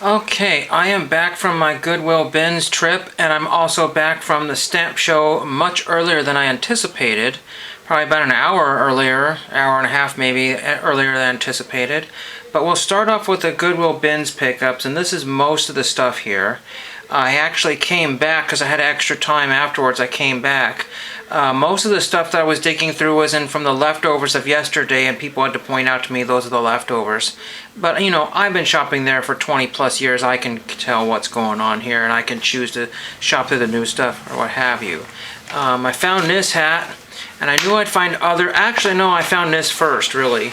Okay, I am back from my Goodwill Bins trip, and I'm also back from the stamp show much earlier than I anticipated. Probably about an hour earlier, hour and a half maybe earlier than anticipated. But we'll start off with the Goodwill Bins pickups, and this is most of the stuff here. I actually came back because I had extra time afterwards. I came back. Most of the stuff that I was digging through was in from the leftovers of yesterday, and people had to point out to me those are the leftovers. But, you know, I've been shopping there for 20 plus years. I can tell what's going on here, and I can choose to shop through the new stuff or what have you. I found this hat, and I knew I'd find other... Actually, no, I found this first, really.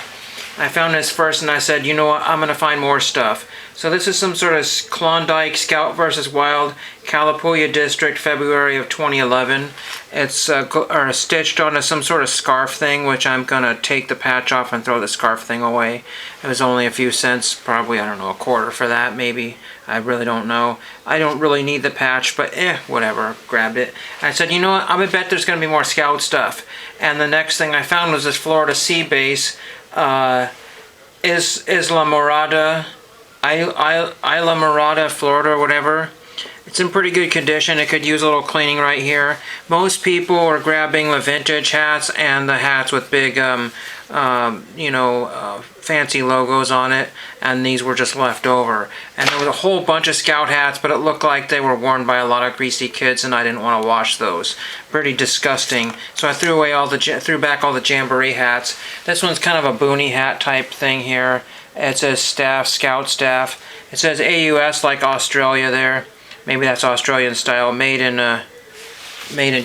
I found this first, and I said, you know what, I'm going to find more stuff. So this is some sort of Klondike Scout vs. Wild, Kalapuya District, February of 2011. It's stitched onto some sort of scarf thing, which I'm going to take the patch off and throw the scarf thing away. It was only a few cents, probably, I don't know, a quarter for that, maybe. I really don't know. I don't really need the patch, but whatever, grabbed it. I said, you know what, I bet there's going to be more Scout stuff. And the next thing I found was this Florida Sea Base, Isla Morada, Florida, or whatever. It's in pretty good condition. It could use a little cleaning right here. Most people are grabbing the vintage hats and the hats with big, fancy logos on it, and these were just left over. And there was a whole bunch of Scout hats, but it looked like they were worn by a lot of greasy kids, and I didn't want to wash those. Pretty disgusting. So I threw back all the Jamboree hats. This one's kind of a boonie hat type thing here. It says staff, Scout staff. It says AUS like Australia there. Maybe that's Australian style. Made in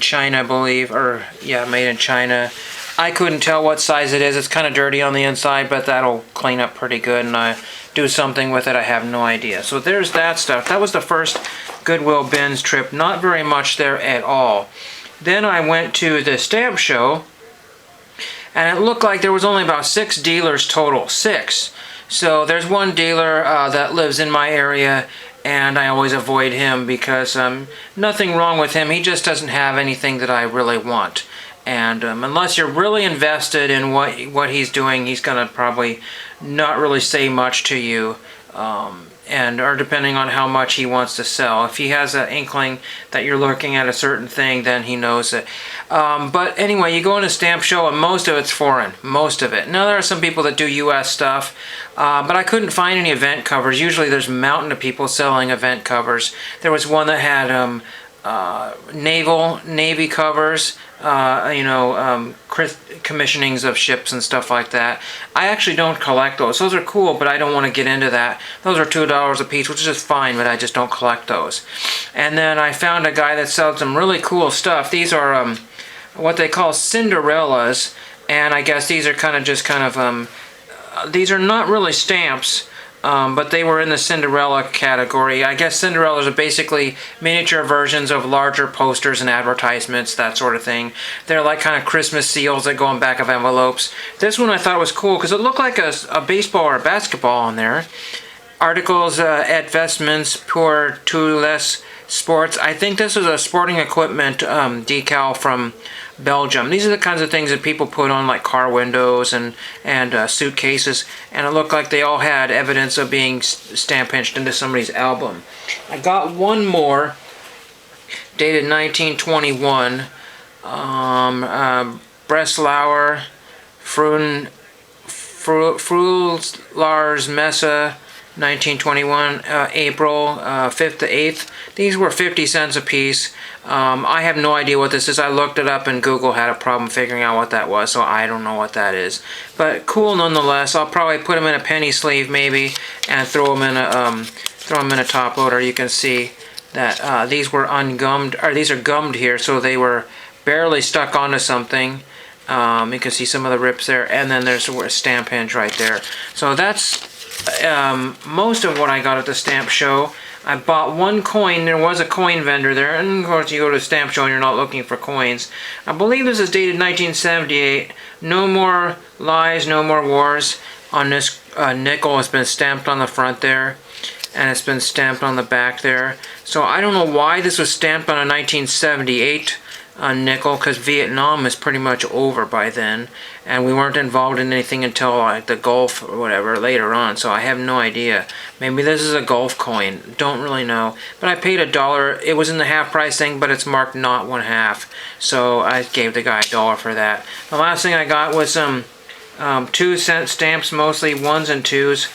China, I believe. Made in China. I couldn't tell what size it is. It's kind of dirty on the inside, but that'll clean up pretty good, and I do something with it. I have no idea. So there's that stuff. That was the first Goodwill Bins trip. Not very much there at all. Then I went to the stamp show, and it looked like there was only about 6 dealers total. 6. So there's one dealer that lives in my area, and I always avoid him because nothing wrong with him. He just doesn't have anything that I really want. And unless you're really invested in what he's doing, he's going to probably not really say much to you. Or depending on how much he wants to sell. If he has an inkling that you're looking at a certain thing, then he knows it. But anyway, you go in a stamp show and most of it's foreign. Most of it. Now there are some people that do US stuff, but I couldn't find any event covers. Usually there's a mountain of people selling event covers. There was one that had Navy covers, commissionings of ships and stuff like that. I actually don't collect those. Those are cool, but I don't want to get into that. Those are $2 a piece, which is just fine, but I just don't collect those. And then I found a guy that sells some really cool stuff. These are what they call Cinderellas, and I guess these are these are not really stamps, but they were in the Cinderella category. I guess Cinderellas are basically miniature versions of larger posters and advertisements, that sort of thing. They're like kind of Christmas seals that go on back of envelopes. This one I thought was cool because it looked like a baseball or a basketball on there. Articles at Vestments pour tout les sports. I think this is a sporting equipment decal from Belgium. These are the kinds of things that people put on like car windows and suitcases, and it looked like they all had evidence of being stamp pinched into somebody's album. I got one more, dated 1921, Breslauer, Lars Messe, 1921, April 5th to 8th. These were 50 cents a piece. I have no idea what this is. I looked it up and Google had a problem figuring out what that was, so I don't know what that is. But cool nonetheless. I'll probably put them in a penny sleeve maybe and throw them in a top loader. You can see that these were ungummed, or these are gummed here, so they were barely stuck onto something. You can see some of the rips there, and then there's a stamp hinge right there. So that's most of what I got at the stamp show. I bought one coin. There was a coin vendor there, and of course you go to a stamp show and you're not looking for coins. I believe this is dated 1978. No more lies, no more wars. On this nickel, it's been stamped on the front there, and it's been stamped on the back there. So I don't know why this was stamped on a 1978 nickel, because Vietnam is pretty much over by then. and we weren't involved in anything until like the Gulf or whatever later on, so I have no idea. Maybe this is a Gulf coin, don't really know. But I paid $1. It was in the half price thing, but it's marked not 1/2, so I gave the guy $1 for that. The last thing I got was some 2-cent stamps, mostly 1s and 2s.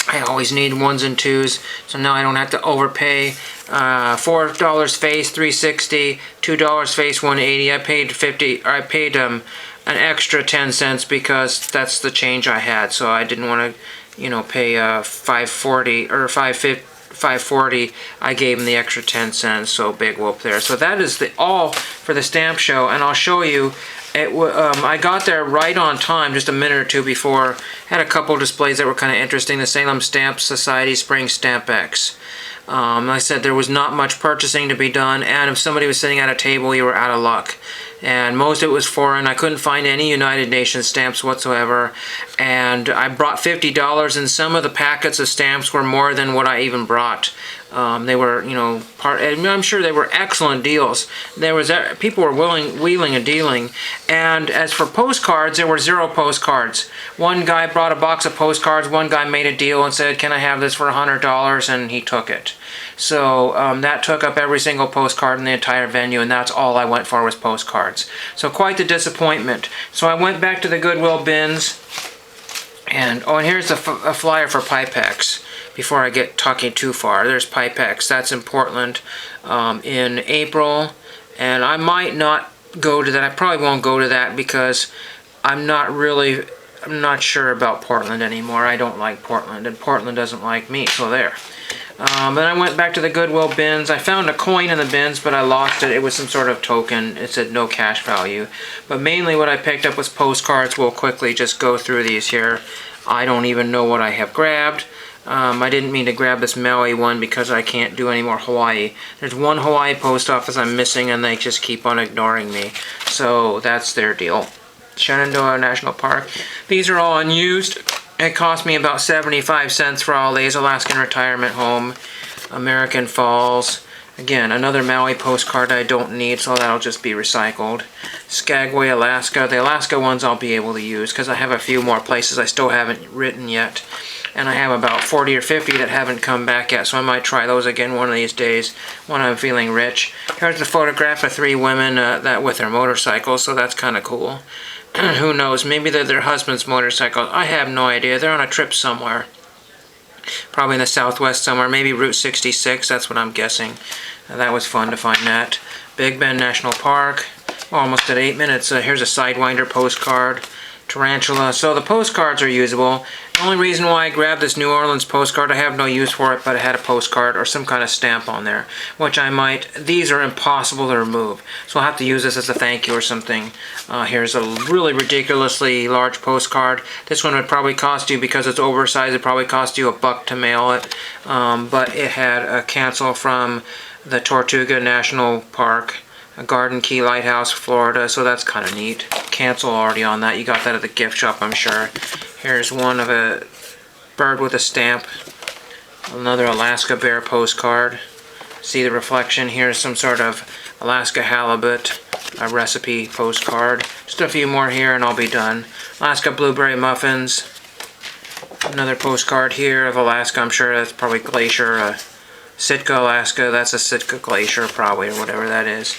I always need 1s and 2s, so now I don't have to overpay. $4 face, $3.60, $2 face, $1.80. I paid an extra 10 cents because that's the change I had, so I didn't want to, pay $5.40 or $5.40. I gave him the extra 10 cents, so big whoop there. So that is all for the stamp show, and I'll show you. I got there right on time, just a minute or two before. Had a couple displays that were kind of interesting. The Salem Stamp Society Spring Stamp-X. Like I said, there was not much purchasing to be done, and if somebody was sitting at a table, you were out of luck. And most of it was foreign. I couldn't find any United Nations stamps whatsoever. And I brought $50, and some of the packets of stamps were more than what I even brought. They were, I'm sure they were excellent deals. People were wheeling and dealing. And as for postcards, there were 0 postcards. One guy brought a box of postcards. One guy made a deal and said, "Can I have this for $100?" And he took it. So that took up every single postcard in the entire venue, and that's all I went for was postcards. So quite the disappointment. So I went back to the Goodwill bins, and here's a flyer for Pipex. Before I get talking too far, there's Pipex. That's in Portland in April, and I might not go to that. I probably won't go to that because I'm not sure about Portland anymore. I don't like Portland, and Portland doesn't like me, so there. Then I went back to the Goodwill bins. I found a coin in the bins, but I lost it. It was some sort of token. It said no cash value. But mainly what I picked up was postcards. We'll quickly just go through these here. I don't even know what I have grabbed. I didn't mean to grab this Maui one because I can't do any more Hawaii. There's one Hawaii post office I'm missing, and they just keep on ignoring me. So that's their deal. Shenandoah National Park. These are all unused. It cost me about 75 cents for all these. Alaskan Retirement Home, American Falls. Again, another Maui postcard I don't need, so that'll just be recycled. Skagway, Alaska. The Alaska ones I'll be able to use because I have a few more places I still haven't written yet. And I have about 40 or 50 that haven't come back yet, so I might try those again one of these days when I'm feeling rich. Here's the photograph of 3 women that with their motorcycles, so that's kind of cool. Who knows, maybe they're their husband's motorcycles. I have no idea. They're on a trip somewhere. Probably in the Southwest somewhere, maybe Route 66, that's what I'm guessing. That was fun to find that. Big Bend National Park. Almost at 8 minutes. Here's a Sidewinder postcard. Tarantula. So the postcards are usable. The only reason why I grabbed this New Orleans postcard, I have no use for it, but it had a postcard or some kind of stamp on there, which I might. These are impossible to remove, so I'll have to use this as a thank you or something. Here's a really ridiculously large postcard. This one would probably cost you, because it's oversized, it probably cost you $1 to mail it, but it had a cancel from the Tortuga National Park, a Garden Key Lighthouse, Florida, so that's kind of neat. Cancel already on that. You got that at the gift shop, I'm sure. Here's one of a bird with a stamp. Another Alaska bear postcard. See the reflection. Here's some sort of Alaska halibut, a recipe postcard. Just a few more here and I'll be done. Alaska blueberry muffins. Another postcard here of Alaska. I'm sure that's probably Glacier, Sitka, Alaska. That's a Sitka Glacier probably, or whatever that is.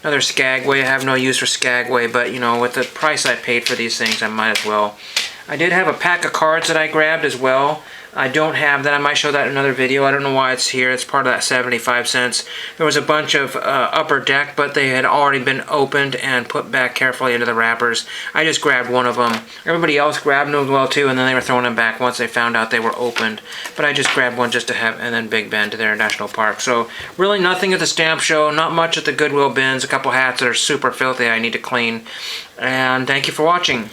Another Skagway. I have no use for Skagway, but with the price I paid for these things, I might as well. I did have a pack of cards that I grabbed as well. I don't have that. I might show that in another video. I don't know why it's here. It's part of that 75 cents. There was a bunch of Upper Deck, but they had already been opened and put back carefully into the wrappers. I just grabbed one of them. Everybody else grabbed them as well too, and then they were throwing them back once they found out they were opened. But I just grabbed one just to have, and then Big Bend to their National Park. So really nothing at the stamp show, not much at the Goodwill bins, a couple hats that are super filthy I need to clean. And thank you for watching.